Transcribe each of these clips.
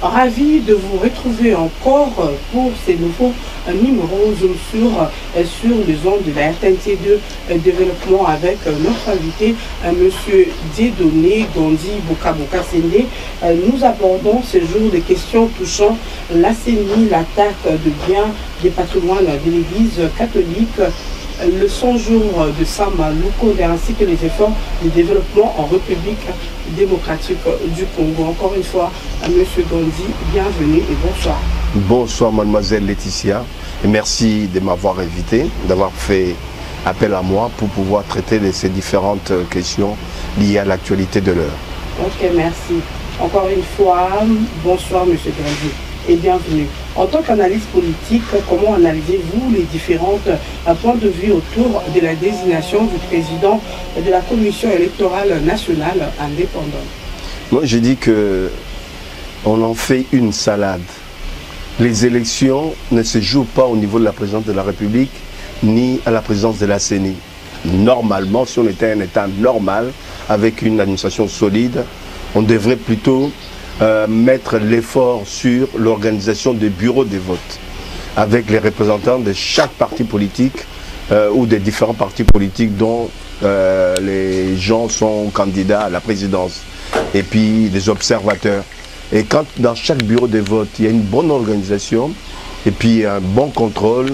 Ravi de vous retrouver encore pour ces nouveaux numéros sur les ondes de la RTNC2 Développement avec notre invité, M. Dieudonné Gandhi Boka Sende. Nous abordons ce jour des questions touchant la CENI, l'attaque de biens des patrimoines de l'Église catholique, le 100 jours de Sama Lukonde ainsi que les efforts de développement en République démocratique du Congo. Encore une fois, Monsieur Gandhi, bienvenue et bonsoir. Bonsoir mademoiselle Laetitia et merci de m'avoir invité, d'avoir fait appel à moi pour pouvoir traiter de ces différentes questions liées à l'actualité de l'heure. Ok, merci. Encore une fois, bonsoir Monsieur Gandhi et bienvenue. En tant qu'analyste politique, comment analysez-vous les différents points de vue autour de la désignation du président de la Commission électorale nationale indépendante? Moi, je dis que on en fait une salade. Les élections ne se jouent pas au niveau de la présidence de la République ni à la présidence de la CENI. Normalement, si on était un État normal, avec une administration solide, on devrait plutôt mettre l'effort sur l'organisation des bureaux de vote avec les représentants de chaque parti politique ou des différents partis politiques dont les gens sont candidats à la présidence et puis des observateurs. Et quand dans chaque bureau de vote il y a une bonne organisation et puis un bon contrôle,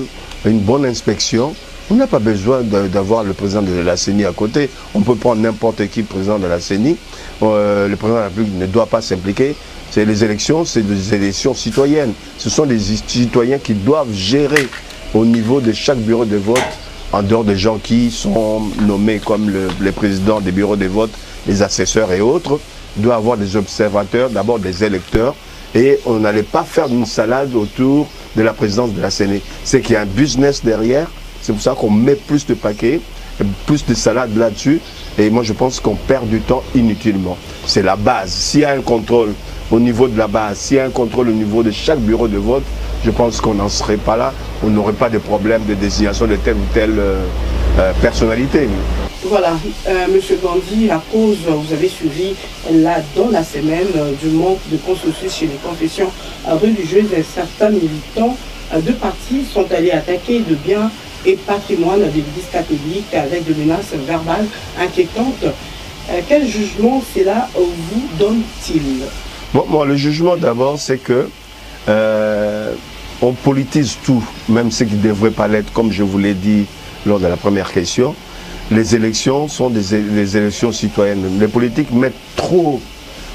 une bonne inspection, on n'a pas besoin d'avoir le président de la CENI à côté. On peut prendre n'importe qui président de la CENI. Le président de la République ne doit pas s'impliquer. Les élections, c'est des élections citoyennes. Ce sont des citoyens qui doivent gérer au niveau de chaque bureau de vote, en dehors des gens qui sont nommés comme les présidents des bureaux de vote, les assesseurs et autres. Il doit avoir des observateurs, d'abord des électeurs. Et on n'allait pas faire une salade autour de la présidence de la CENI. C'est qu'il y a un business derrière. C'est pour ça qu'on met plus de paquets, plus de salade là-dessus. Et moi, je pense qu'on perd du temps inutilement. C'est la base. S'il y a un contrôle au niveau de la base, s'il y a un contrôle au niveau de chaque bureau de vote, je pense qu'on n'en serait pas là. On n'aurait pas de problème de désignation de telle ou telle personnalité. Voilà, Monsieur Gandhi, à cause, vous avez suivi là dans la semaine du manque de consensus chez les confessions religieuses, et certains militants de partis sont allés attaquer de biens et patrimoine de l'Église catholique avec des menaces verbales inquiétantes. Quel jugement cela vous donne-t-il? Bon, moi, le jugement d'abord, c'est que on politise tout, même ce qui ne devrait pas l'être, comme je vous l'ai dit lors de la première question. Les élections sont des élections citoyennes. Les politiques mettent trop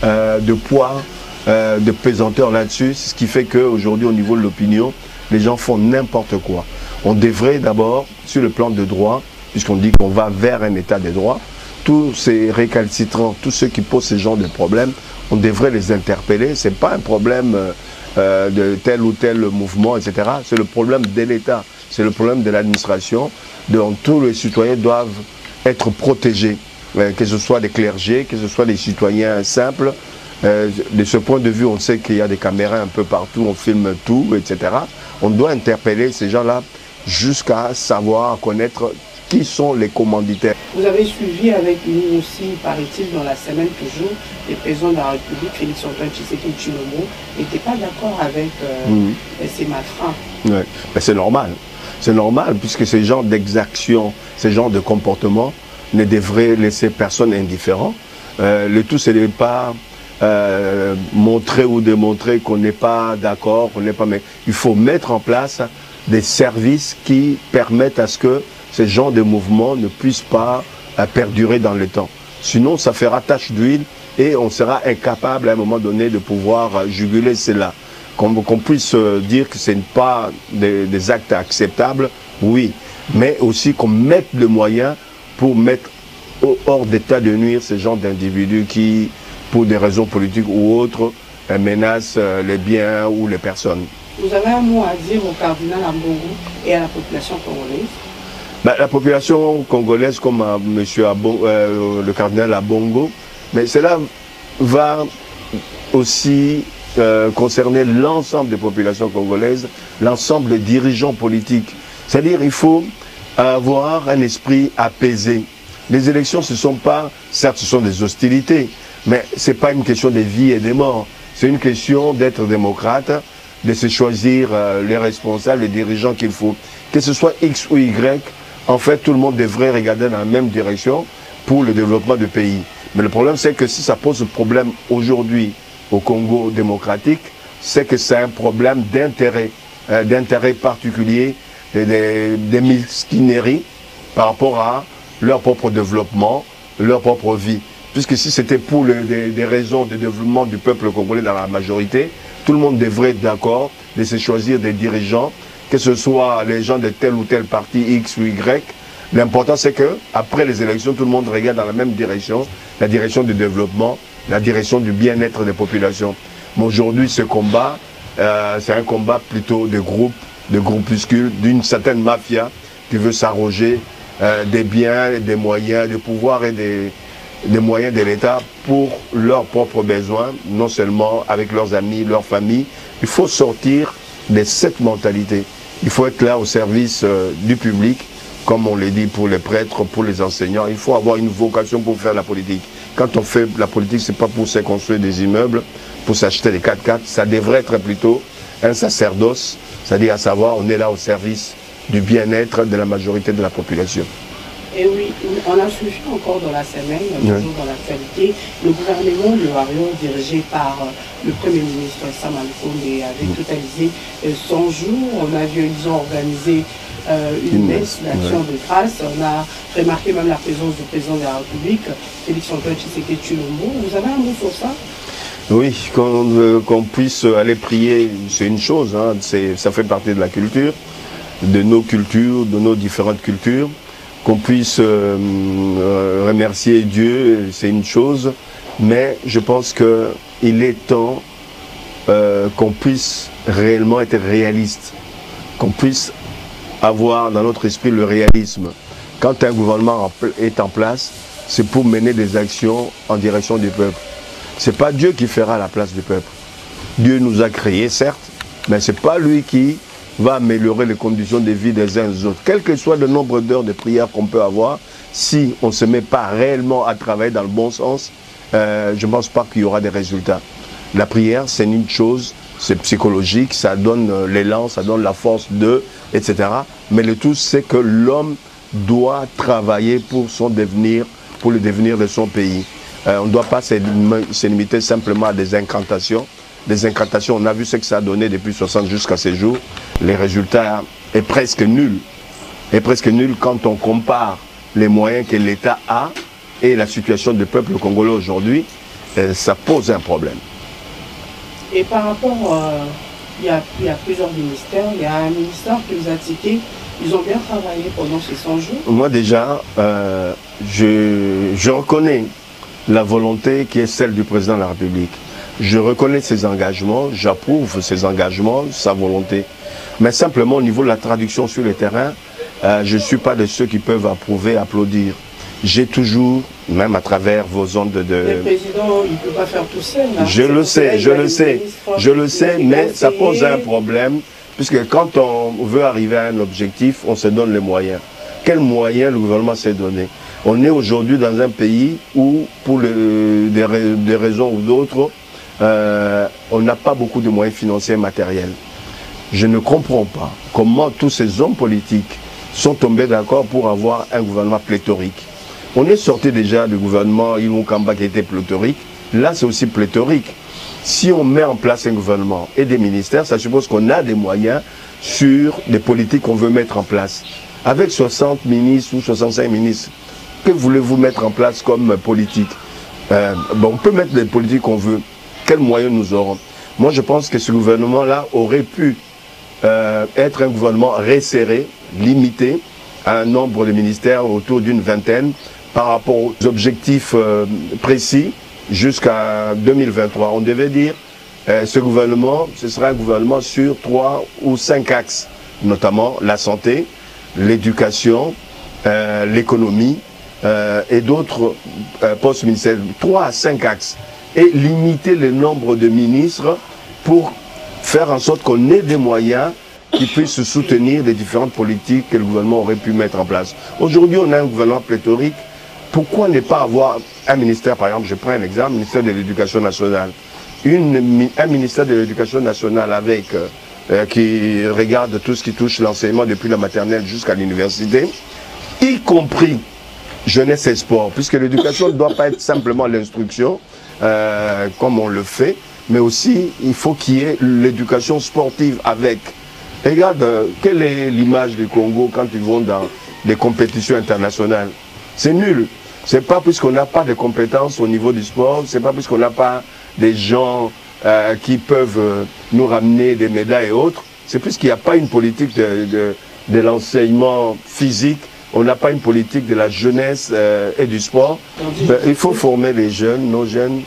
de poids, de pesanteur là-dessus, ce qui fait qu'aujourd'hui, au niveau de l'opinion, les gens font n'importe quoi. On devrait d'abord, sur le plan de droit, puisqu'on dit qu'on va vers un état de droit, tous ces récalcitrants, tous ceux qui posent ce genre de problèmes, on devrait les interpeller. Ce n'est pas un problème de tel ou tel mouvement, etc. C'est le problème de l'État, c'est le problème de l'administration, dont tous les citoyens doivent être protégés, que ce soit des clergés, que ce soit des citoyens simples. De ce point de vue, on sait qu'il y a des caméras un peu partout, on filme tout, etc. On doit interpeller ces gens-là jusqu'à savoir, connaître qui sont les commanditaires. Vous avez suivi avec nous aussi, paraît-il, dans la semaine toujours, le président de la République, Félix-Antoine Tshisekedi Tshilombo, n'était pas d'accord avec ces malfrats. Ouais. Ben, c'est normal. C'est normal, puisque ces genres d'exactions, ces genres de comportements ne devraient laisser personne indifférent. Le tout, ce n'est pas montrer ou démontrer qu'on n'est pas d'accord, qu'on n'est pas... Mais il faut mettre en place des services qui permettent à ce que ces genres de mouvements ne puissent pas perdurer dans le temps. Sinon, ça fera tache d'huile et on sera incapable à un moment donné de pouvoir juguler cela. Qu'on puisse dire que ce n'est pas des actes acceptables, oui, mais aussi qu'on mette le moyen pour mettre hors d'état de nuire ce genre d'individus qui, pour des raisons politiques ou autres, menacent les biens ou les personnes. Vous avez un mot à dire au cardinal Ambongo et à la population congolaise? Ben, la population congolaise, comme le cardinal Ambongo, mais cela va aussi concerner l'ensemble des populations congolaises, l'ensemble des dirigeants politiques. C'est-à-dire qu'il faut avoir un esprit apaisé. Les élections, ce sont pas, certes, ce sont des hostilités, mais ce n'est pas une question de vie et de mort. C'est une question d'être démocrate, de se choisir les responsables, les dirigeants qu'il faut. Que ce soit X ou Y, en fait, tout le monde devrait regarder dans la même direction pour le développement du pays. Mais le problème, c'est que si ça pose problème aujourd'hui au Congo démocratique, c'est que c'est un problème d'intérêt particulier, des mesquineries par rapport à leur propre développement, leur propre vie. Puisque si c'était pour des raisons de développement du peuple congolais dans la majorité, tout le monde devrait être d'accord de se choisir des dirigeants, que ce soit les gens de tel ou tel parti X ou Y. L'important, c'est que après les élections, tout le monde regarde dans la même direction, la direction du développement, la direction du bien-être des populations. Mais aujourd'hui, ce combat, c'est un combat plutôt de groupes, de groupuscules, d'une certaine mafia qui veut s'arroger des biens, des moyens, des pouvoirs et des moyens de l'État pour leurs propres besoins, non seulement avec leurs amis, leurs familles. Il faut sortir de cette mentalité. Il faut être là au service du public, comme on le dit pour les prêtres, pour les enseignants. Il faut avoir une vocation pour faire la politique. Quand on fait la politique, ce n'est pas pour se construire des immeubles, pour s'acheter des 4x4. Ça devrait être plutôt un sacerdoce, c'est-à-dire à savoir, on est là au service du bien-être de la majorité de la population. Et oui, on a suivi encore dans la semaine, toujours dans l'actualité, le gouvernement de Wario, dirigé par le Premier ministre Sam Alkonde, avait totalisé 100 jours. On a vu, ils ont organisé une messe d'action de grâce. On a remarqué même la présence du président de la République, Félix-Antoine Tshisekedi Tshilombo. Vous avez un mot sur ça? Oui, qu'on puisse aller prier, c'est une chose, hein, ça fait partie de la culture, de nos cultures, de nos différentes cultures. Qu'on puisse remercier Dieu, c'est une chose, mais je pense qu'il est temps qu'on puisse réellement être réaliste, qu'on puisse avoir dans notre esprit le réalisme. Quand un gouvernement est en place, c'est pour mener des actions en direction du peuple. Ce n'est pas Dieu qui fera la place du peuple. Dieu nous a créés, certes, mais ce n'est pas lui qui va améliorer les conditions de vie des uns et des autres. Quel que soit le nombre d'heures de prière qu'on peut avoir, si on ne se met pas réellement à travailler dans le bon sens, je ne pense pas qu'il y aura des résultats. La prière, c'est une chose, c'est psychologique, ça donne l'élan, ça donne la force de, etc. Mais le tout, c'est que l'homme doit travailler pour son devenir, pour le devenir de son pays. On ne doit pas se limiter simplement à des incantations. Des incantations, on a vu ce que ça a donné depuis 60 jusqu'à ces jours. Les résultats est presque nul. Est presque nul quand on compare les moyens que l'État a et la situation du peuple congolais aujourd'hui. Ça pose un problème. Et par rapport, il y a plusieurs ministères. Il y a un ministère qui vous a cité. Ils ont bien travaillé pendant ces 100 jours. Moi déjà, je reconnais la volonté qui est celle du président de la République. Je reconnais ses engagements, j'approuve ses engagements, sa volonté. Mais simplement au niveau de la traduction sur le terrain, je ne suis pas de ceux qui peuvent approuver, applaudir. J'ai toujours, même à travers vos ondes de... Le président, il ne peut pas faire tout seul. Je le sais, mais ça pose un problème, puisque quand on veut arriver à un objectif, on se donne les moyens. Quels moyens le gouvernement s'est donné? On est aujourd'hui dans un pays où, pour des raisons ou d'autres, on n'a pas beaucoup de moyens financiers et matériels. Je ne comprends pas comment tous ces hommes politiques sont tombés d'accord pour avoir un gouvernement pléthorique. On est sorti déjà du gouvernement Ilunga Kamba qui était pléthorique. Là, c'est aussi pléthorique. Si on met en place un gouvernement et des ministères, ça suppose qu'on a des moyens sur des politiques qu'on veut mettre en place. Avec 60 ministres ou 65 ministres, que voulez-vous mettre en place comme politique? On peut mettre les politiques qu'on veut. Quels moyens nous aurons? Moi, je pense que ce gouvernement-là aurait pu être un gouvernement resserré, limité à un nombre de ministères autour d'une vingtaine par rapport aux objectifs précis jusqu'à 2023. On devait dire ce gouvernement, ce sera un gouvernement sur 3 ou 5 axes, notamment la santé, l'éducation, l'économie et d'autres postes ministériels. 3 à 5 axes. Et limiter le nombre de ministres pour faire en sorte qu'on ait des moyens qui puissent soutenir les différentes politiques que le gouvernement aurait pu mettre en place. Aujourd'hui, on a un gouvernement pléthorique. Pourquoi ne pas avoir un ministère, par exemple, je prends un exemple, le ministère de l'Éducation nationale. un ministère de l'Éducation nationale avec qui regarde tout ce qui touche l'enseignement depuis la maternelle jusqu'à l'université, y compris jeunesse et sport, puisque l'éducation ne doit pas être simplement l'instruction, comme on le fait, mais aussi il faut qu'il y ait l'éducation sportive avec. Regarde, quelle est l'image du Congo quand ils vont dans des compétitions internationales? C'est nul. C'est pas puisqu'on n'a pas de compétences au niveau du sport, c'est pas puisqu'on n'a pas des gens qui peuvent nous ramener des médailles et autres, c'est puisqu'il n'y a pas une politique de l'enseignement physique, on n'a pas une politique de la jeunesse et du sport. Il faut former les jeunes, nos jeunes,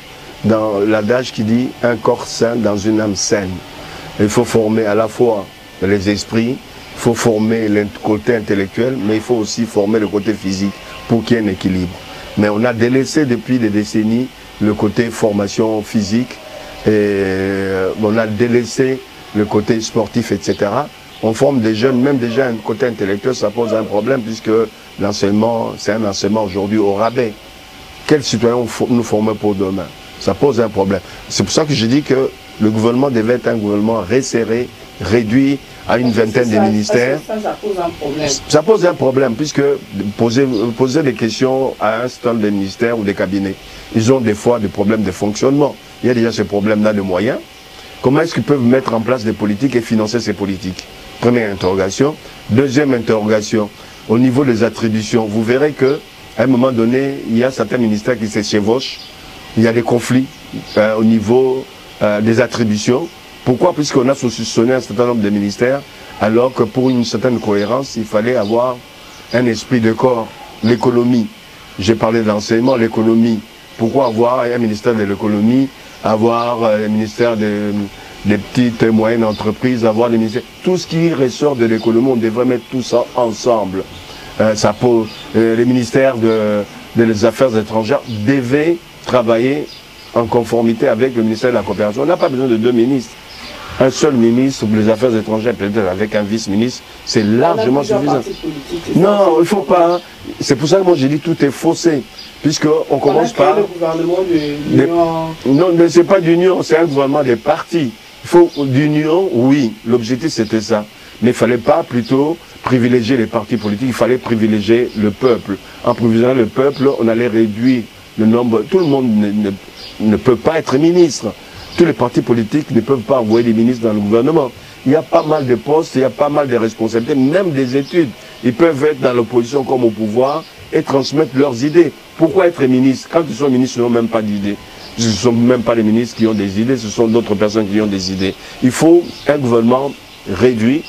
dans l'adage qui dit un corps sain dans une âme saine. Il faut former à la fois les esprits, il faut former le côté intellectuel, mais il faut aussi former le côté physique pour qu'il y ait un équilibre. Mais on a délaissé depuis des décennies le côté formation physique, et on a délaissé le côté sportif, etc. On forme des jeunes, même déjà un côté intellectuel, ça pose un problème puisque l'enseignement, c'est un enseignement aujourd'hui au rabais. Quels citoyens nous formons pour demain? Ça pose un problème. C'est pour ça que je dis que le gouvernement devait être un gouvernement resserré, réduit à une vingtaine de ministères. Ça pose un problème. Ça pose un problème puisque poser des questions à un certain nombre de ministères ou des cabinets, ils ont des fois des problèmes de fonctionnement. Il y a déjà ce problème-là de moyens. Comment est-ce qu'ils peuvent mettre en place des politiques et financer ces politiques? Première interrogation. Deuxième interrogation, au niveau des attributions, vous verrez qu'à un moment donné, il y a certains ministères qui se chevauchent. Il y a des conflits au niveau des attributions. Pourquoi? Puisqu'on a saucissonné un certain nombre de ministères, alors que pour une certaine cohérence, il fallait avoir un esprit de corps. L'économie, j'ai parlé de l'enseignement, l'économie. Pourquoi avoir un ministère de l'économie, avoir un ministère des petites et moyennes entreprises, avoir les ministères... Tout ce qui ressort de l'économie, on devrait mettre tout ça ensemble. Les ministères des Affaires étrangères devaient travailler en conformité avec le ministère de la Coopération. On n'a pas besoin de deux ministres. Un seul ministre pour les Affaires étrangères, peut-être avec un vice-ministre, c'est largement suffisant. Non, il ne faut pas. C'est pour ça que moi j'ai dit tout est faussé. Puisqu'on commence par... le gouvernement de l'Union... Non, mais ce n'est pas d'union, c'est un gouvernement des partis. Il faut d'union, oui, l'objectif c'était ça. Mais il ne fallait pas plutôt privilégier les partis politiques, il fallait privilégier le peuple. En privilégiant le peuple, on allait réduire le nombre... Tout le monde ne peut pas être ministre. Tous les partis politiques ne peuvent pas envoyer des ministres dans le gouvernement. Il y a pas mal de postes, il y a pas mal de responsabilités, même des études. Ils peuvent être dans l'opposition comme au pouvoir et transmettre leurs idées. Pourquoi être ministre? Quand ils sont ministres, ils n'ont même pas d'idées. Ce ne sont même pas les ministres qui ont des idées, ce sont d'autres personnes qui ont des idées. Il faut un gouvernement réduit,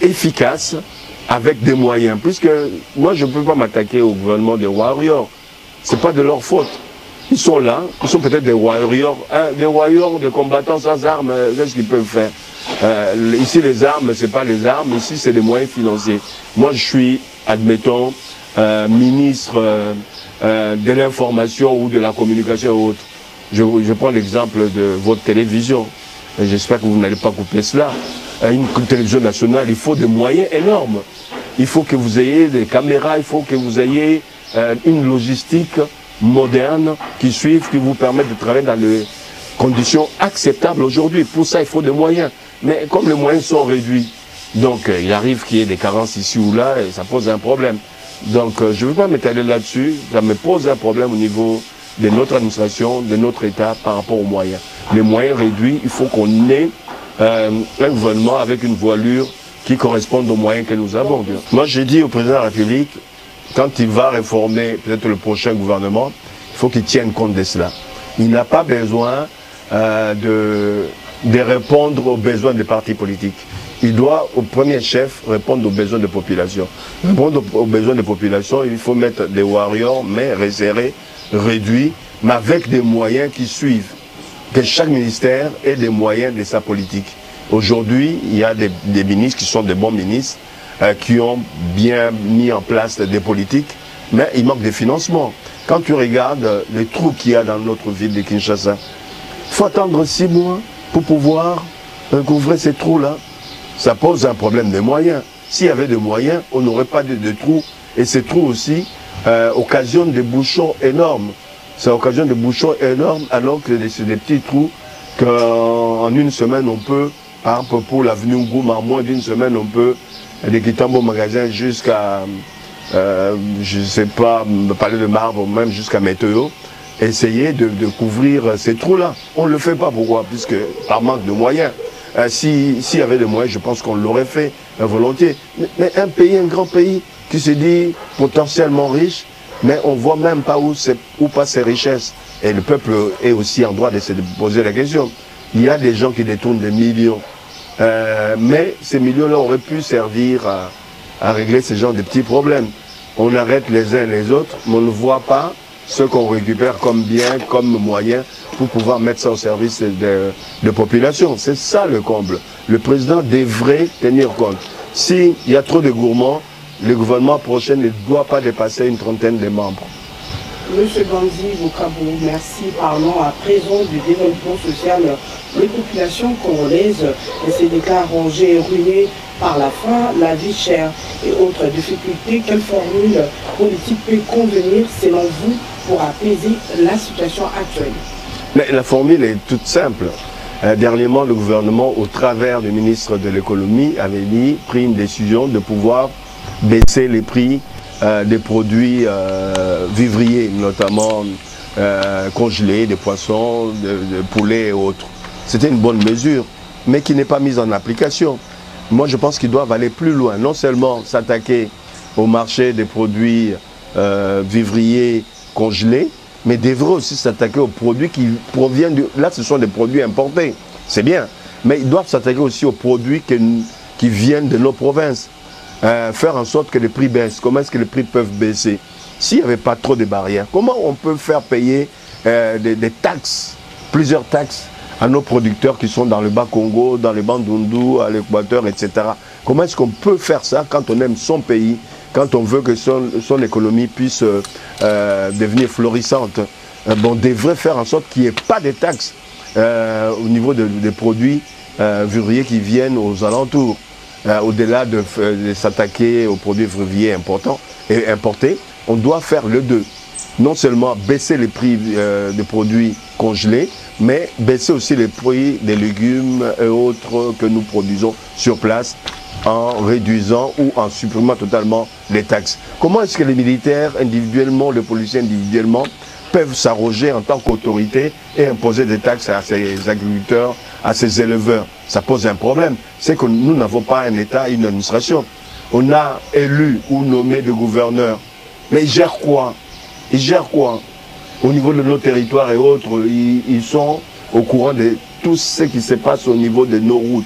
efficace, avec des moyens. Puisque moi, je ne peux pas m'attaquer au gouvernement des warriors. Ce n'est pas de leur faute. Ils sont là, ils sont peut-être des warriors, des combattants sans armes, qu'est-ce qu'ils peuvent faire? Ici, les armes, ce n'est pas les armes, ici, c'est des moyens financiers. Moi, je suis, admettons, ministre de l'information ou de la communication ou autre. Je prends l'exemple de votre télévision. J'espère que vous n'allez pas couper cela. Une télévision nationale, il faut des moyens énormes. Il faut que vous ayez des caméras, il faut que vous ayez une logistique moderne qui suivent, qui vous permettent de travailler dans des conditions acceptables aujourd'hui. Pour ça, il faut des moyens. Mais comme les moyens sont réduits, donc il arrive qu'il y ait des carences ici ou là et ça pose un problème. Donc je ne veux pas m'étaler là-dessus, ça me pose un problème au niveau de notre administration, de notre État par rapport aux moyens. Les moyens réduits, il faut qu'on ait un gouvernement avec une voilure qui corresponde aux moyens que nous avons. Moi j'ai dit au président de la République, quand il va réformer peut-être le prochain gouvernement, il faut qu'il tienne compte de cela. Il n'a pas besoin de répondre aux besoins des partis politiques. Il doit, au premier chef, répondre aux besoins des populations. Répondre aux besoins des populations, il faut mettre des warriors, mais resserrés, réduits, mais avec des moyens qui suivent. Que chaque ministère ait des moyens de sa politique. Aujourd'hui, il y a des ministres qui sont des bons ministres, qui ont bien mis en place des politiques, mais il manque de financement. Quand tu regardes les trous qu'il y a dans notre ville de Kinshasa, il faut attendre 6 mois pour pouvoir recouvrer ces trous-là. Ça pose un problème de moyens. S'il y avait des moyens, on n'aurait pas de trous. Et ces trous aussi occasionnent des bouchons énormes. ça occasionne des bouchons énormes, alors que c'est des petits trous qu'en une semaine, on peut, par exemple pour l'avenue Ngoum, en moins d'une semaine, on peut, des Kitambo magasin jusqu'à, je ne sais pas, parler de Marbre, même jusqu'à Météo, essayer de couvrir ces trous-là. On ne le fait pas, pourquoi? Puisque par manque de moyens. S'il y avait des moyens, je pense qu'on l'aurait fait volontiers. Mais un pays, un grand pays, qui se dit potentiellement riche, mais on ne voit même pas où passent ses richesses. Et le peuple est aussi en droit de se poser la question. Il y a des gens qui détournent des millions. Mais ces millions-là auraient pu servir à régler ce genre de petits problèmes. On arrête les uns les autres, mais on ne voit pas ce qu'on récupère comme bien, comme moyen pour pouvoir mettre ça au service de population. C'est ça le comble. Le président devrait tenir compte. S'il y a trop de gourmands, le gouvernement prochain ne doit pas dépasser une trentaine de membres. Monsieur Gandhi Bokabou, merci. Parlons à présent du développement social. Les populations congolaises se déclarent rongées et ruinées par la faim, la vie chère et autres difficultés. Quelle formule politique peut convenir, selon vous, pour apaiser la situation actuelle? Mais la formule est toute simple. Dernièrement, le gouvernement, au travers du ministre de l'économie, avait pris une décision de pouvoir baisser les prix des produits vivriers, notamment congelés, des poissons, de poulet et autres. C'était une bonne mesure, mais qui n'est pas mise en application. Moi, je pense qu'ils doivent aller plus loin. Non seulement s'attaquer au marché des produits vivriers congelés, mais devraient aussi s'attaquer aux produits qui proviennent du... Là, ce sont des produits importés, c'est bien. Mais ils doivent s'attaquer aussi aux produits qui viennent de nos provinces. Faire en sorte que les prix baissent. Comment est-ce que les prix peuvent baisser? S'il n'y avait pas trop de barrières, comment on peut faire payer des taxes, plusieurs taxes, à nos producteurs qui sont dans le Bas-Congo, dans le Bandundu, à l'Équateur, etc. Comment est-ce qu'on peut faire ça quand on aime son pays, quand on veut que son économie puisse devenir florissante? On devrait faire en sorte qu'il n'y ait pas de taxes au niveau des produits vivriers qui viennent aux alentours. Au-delà de s'attaquer aux produits vivriers importants et importés, on doit faire le deux. Non seulement baisser les prix des produits congelés, mais baisser aussi les prix des légumes et autres que nous produisons sur place en réduisant ou en supprimant totalement les taxes. Comment est-ce que les militaires individuellement, les policiers individuellement peuvent s'arroger en tant qu'autorité et imposer des taxes à ces agriculteurs, à ces éleveurs? Ça pose un problème. C'est que nous n'avons pas un État, une administration. On a élu ou nommé des gouverneurs. Mais ils gèrent quoi? Ils gèrent quoi? Au niveau de nos territoires et autres, ils sont au courant de tout ce qui se passe au niveau de nos routes,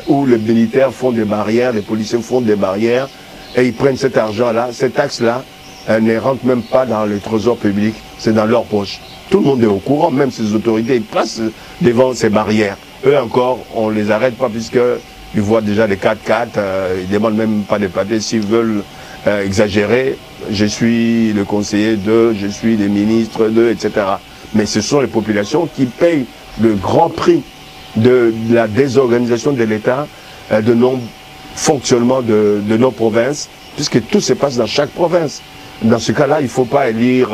où les militaires font des barrières, les policiers font des barrières, et ils prennent cet argent-là, cette taxe-là, ne rentre même pas dans le trésor public, c'est dans leur poche. Tout le monde est au courant, même ces autorités, ils passent devant ces barrières. Eux encore, on ne les arrête pas puisqu'ils voient déjà les 4x4, ils ne demandent même pas de papiers s'ils veulent exagérer. Je suis le conseiller d'eux, je suis le ministre d'eux, etc. Mais ce sont les populations qui payent le grand prix de la désorganisation de l'État, de non-fonctionnement de nos provinces, puisque tout se passe dans chaque province. Dans ce cas-là, il ne faut pas élire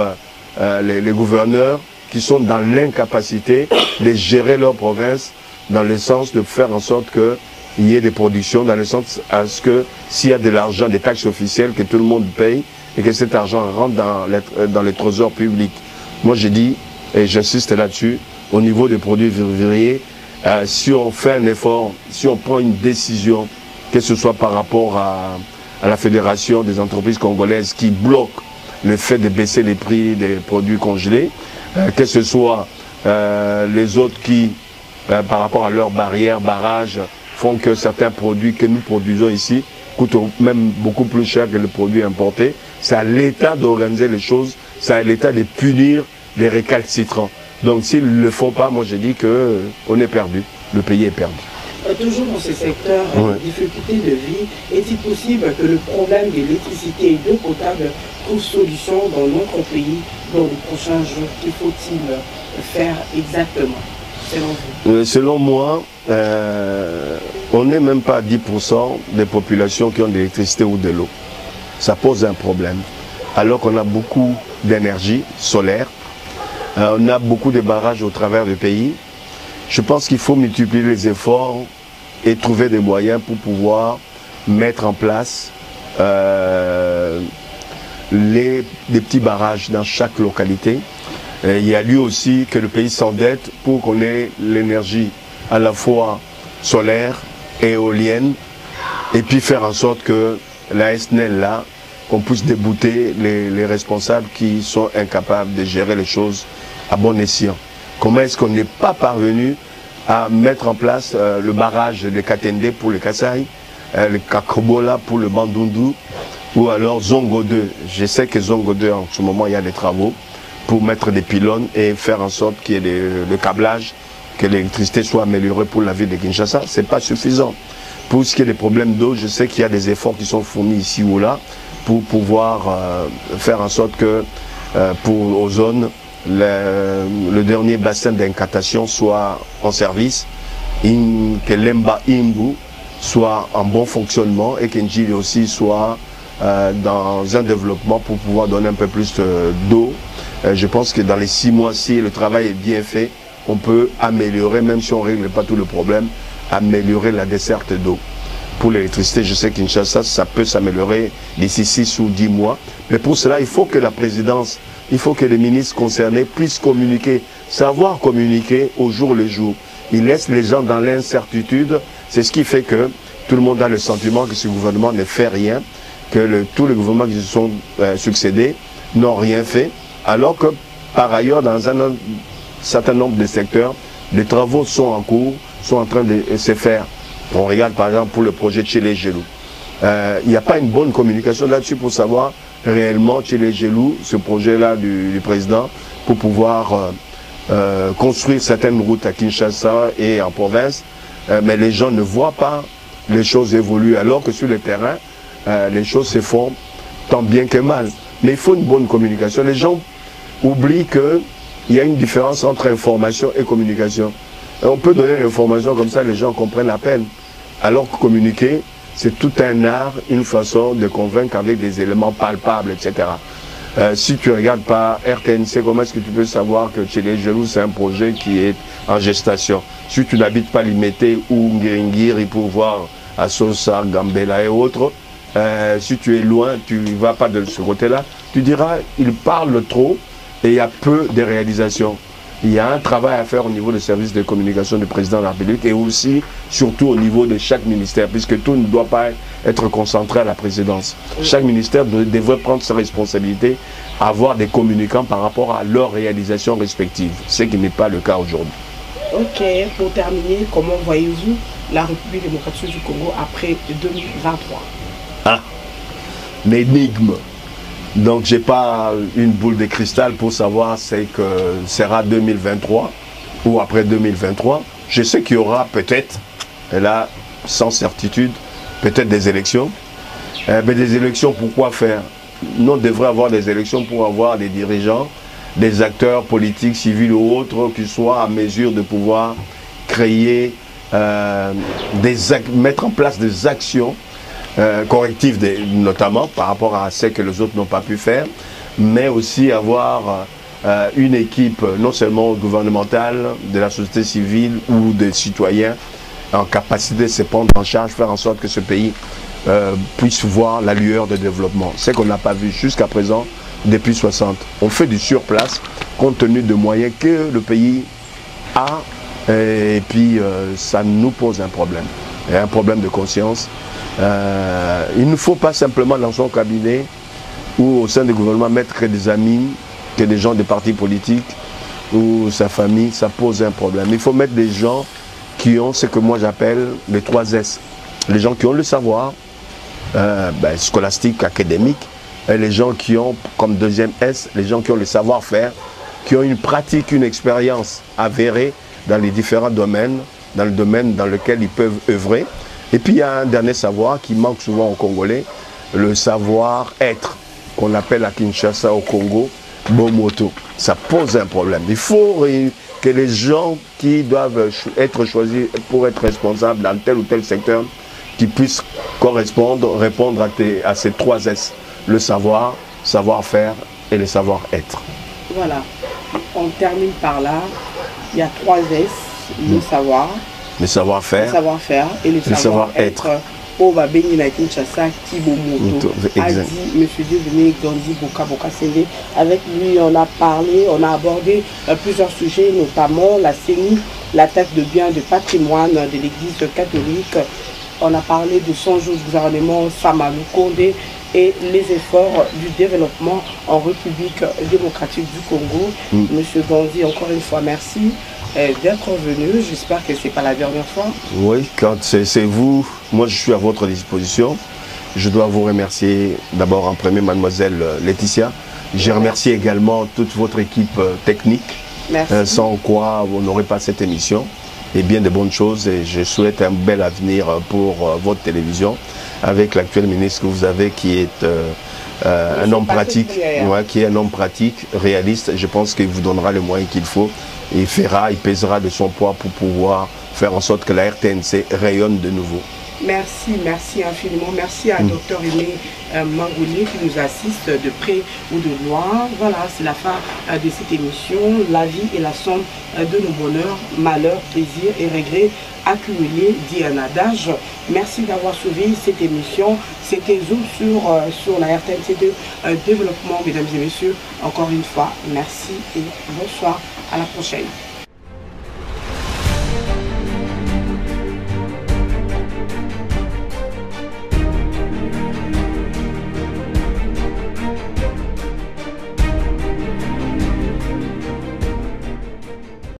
les gouverneurs qui sont dans l'incapacité de gérer leur province, dans le sens de faire en sorte qu'il y ait des productions, dans le sens à ce que s'il y a de l'argent, des taxes officielles, que tout le monde paye et que cet argent rentre dans les trésors publics. Moi, j'ai dit, et j'insiste là-dessus, au niveau des produits vivriers, si on fait un effort, si on prend une décision, que ce soit par rapport à la Fédération des entreprises congolaises qui bloque le fait de baisser les prix des produits congelés, que ce soit les autres qui, par rapport à leurs barrières, barrages, font que certains produits que nous produisons ici coûtent même beaucoup plus cher que les produits importés. C'est à l'État d'organiser les choses, c'est à l'État de punir les récalcitrants. Donc s'ils ne le font pas, moi je dis qu'on est perdu, le pays est perdu. Toujours dans ce secteur, difficulté de vie, est-il possible que le problème d'électricité et d'eau potable trouve solution dans notre pays dans les prochains jours? Que faut-il faire exactement, selon vous? Selon moi, on n'est même pas à 10% des populations qui ont de l'électricité ou de l'eau. Ça pose un problème. Alors qu'on a beaucoup d'énergie solaire, On a beaucoup de barrages au travers du pays. Je pense qu'il faut multiplier les efforts et trouver des moyens pour pouvoir mettre en place des petits barrages dans chaque localité. Et il y a lieu aussi que le pays s'endette pour qu'on ait l'énergie à la fois solaire et éolienne, et puis faire en sorte que la SNEL là, qu'on puisse débouter les responsables qui sont incapables de gérer les choses à bon escient. Comment est-ce qu'on n'est pas parvenu à mettre en place le barrage de Katende pour le Kasaï, le Kakobola pour le Bandundu, ou alors Zongo 2. Je sais que Zongo 2, en ce moment, il y a des travaux pour mettre des pylônes et faire en sorte qu'il y ait le câblage, que l'électricité soit améliorée pour la ville de Kinshasa. Ce n'est pas suffisant. Pour ce qui est des problèmes d'eau, je sais qu'il y a des efforts qui sont fournis ici ou là pour pouvoir faire en sorte que pour Ozone, le dernier bassin d'incantation soit en service, que l'Emba Imbu soit en bon fonctionnement et qu'Enjili aussi soit dans un développement pour pouvoir donner un peu plus d'eau. Je pense que dans les 6 mois, si le travail est bien fait, on peut améliorer, même si on ne règle pas tout le problème, améliorer la desserte d'eau. Pour l'électricité, je sais qu'Inch'Allah, ça peut s'améliorer d'ici 6 ou 10 mois. Mais pour cela, il faut que la présidence, il faut que les ministres concernés puissent communiquer, savoir communiquer au jour le jour. Ils laissent les gens dans l'incertitude. C'est ce qui fait que tout le monde a le sentiment que ce gouvernement ne fait rien, que tous les gouvernements qui se sont succédés n'ont rien fait, alors que par ailleurs, dans un certain nombre de secteurs, les travaux sont en cours, sont en train de se faire. On regarde par exemple pour le projet Tchélé Gelou. Il n'y a pas une bonne communication là-dessus pour savoir réellement Tchélé Gelou, ce projet-là du président, pour pouvoir construire certaines routes à Kinshasa et en province. Mais les gens ne voient pas les choses évoluer, alors que sur le terrain, les choses se font tant bien que mal. Mais il faut une bonne communication. Les gens oublient qu'il y a une différence entre information et communication. On peut donner l'information comme ça, les gens comprennent à peine. Alors que communiquer, c'est tout un art, une façon de convaincre avec des éléments palpables, etc. Si tu ne regardes pas RTNC, comment est-ce que tu peux savoir que Tchélé Gelou, c'est un projet qui est en gestation? Si tu n'habites pas Limité ou Ngiringiri pour voir à Sosa, Gambela et autres, si tu es loin, tu ne vas pas de ce côté-là, tu diras, il parle trop et il y a peu de réalisations. Il y a un travail à faire au niveau des services de communication du président de la République et aussi, surtout au niveau de chaque ministère, puisque tout ne doit pas être concentré à la présidence. Chaque ministère devrait prendre ses responsabilités, avoir des communicants par rapport à leurs réalisations respectives, ce qui n'est pas le cas aujourd'hui. Ok, pour terminer, comment voyez-vous la République démocratique du Congo après 2023? Ah, l'énigme. Donc, je n'ai pas une boule de cristal pour savoir ce que sera 2023 ou après 2023. Je sais qu'il y aura peut-être, et là, sans certitude, peut-être des élections. Mais des élections, pourquoi faire? Nous, on devrait avoir des élections pour avoir des dirigeants, des acteurs politiques, civils ou autres, qui soient à mesure de pouvoir créer, mettre en place des actions correctifs notamment par rapport à ce que les autres n'ont pas pu faire, mais aussi avoir une équipe non seulement gouvernementale, de la société civile ou des citoyens en capacité de se prendre en charge, faire en sorte que ce pays puisse voir la lueur de développement. C'est qu'on n'a pas vu jusqu'à présent depuis 60. On fait du surplace compte tenu de moyens que le pays a et puis ça nous pose un problème. Et un problème de conscience. Il ne faut pas simplement dans son cabinet ou au sein du gouvernement mettre que des amis, que des gens des partis politiques ou sa famille, ça pose un problème. Il faut mettre des gens qui ont ce que moi j'appelle les 3 S. Les gens qui ont le savoir, scolastique, académique, et les gens qui ont comme 2e S, les gens qui ont le savoir-faire, qui ont une pratique, une expérience avérée dans les différents domaines, dans le domaine dans lequel ils peuvent œuvrer. Et puis il y a un dernier savoir qui manque souvent aux Congolais, le savoir-être, qu'on appelle à Kinshasa au Congo, Bomoto. Ça pose un problème. Il faut que les gens qui doivent être choisis pour être responsables dans tel ou tel secteur, qui puissent répondre à ces 3 S, le savoir, savoir-faire et le savoir-être. Voilà. on termine par là. Il y a 3 S, le savoir, le savoir-faire, et le savoir-être. Au Babeni na Kinshasa, Thibaut Moto a dit, monsieur Dieudonné Gandhi Boka Sende. Avec lui, on a parlé, on a abordé plusieurs sujets, notamment la CENI, l'attaque de biens de patrimoine de l'Église catholique. On a parlé de 100 jours de gouvernement Samalou Kondé et les efforts du développement en République démocratique du Congo. Monsieur Gandhi, encore une fois, merci d'être venu. J'espère que ce n'est pas la dernière fois. Oui, quand c'est vous, moi je suis à votre disposition. Je dois vous remercier d'abord en premier, mademoiselle Laetitia. Je remercie également toute votre équipe technique, sans quoi on n'aurait pas cette émission. Et bien de bonnes choses, et je souhaite un bel avenir pour votre télévision avec l'actuel ministre que vous avez qui est un homme pratique, réaliste. Je pense qu'il vous donnera les moyens qu'il faut. Il pèsera de son poids pour pouvoir faire en sorte que la RTNC rayonne de nouveau. Merci infiniment. Merci à Dr Aimé Mangoulé qui nous assiste de près ou de loin. Voilà, c'est la fin de cette émission. La vie est la somme de nos bonheurs, malheurs, plaisirs et regrets accumulés, dit un adage. Merci d'avoir suivi cette émission. C'était Zoom sur la RTNC2 Développement, mesdames et messieurs. Encore une fois, merci et bonsoir. À la prochaine.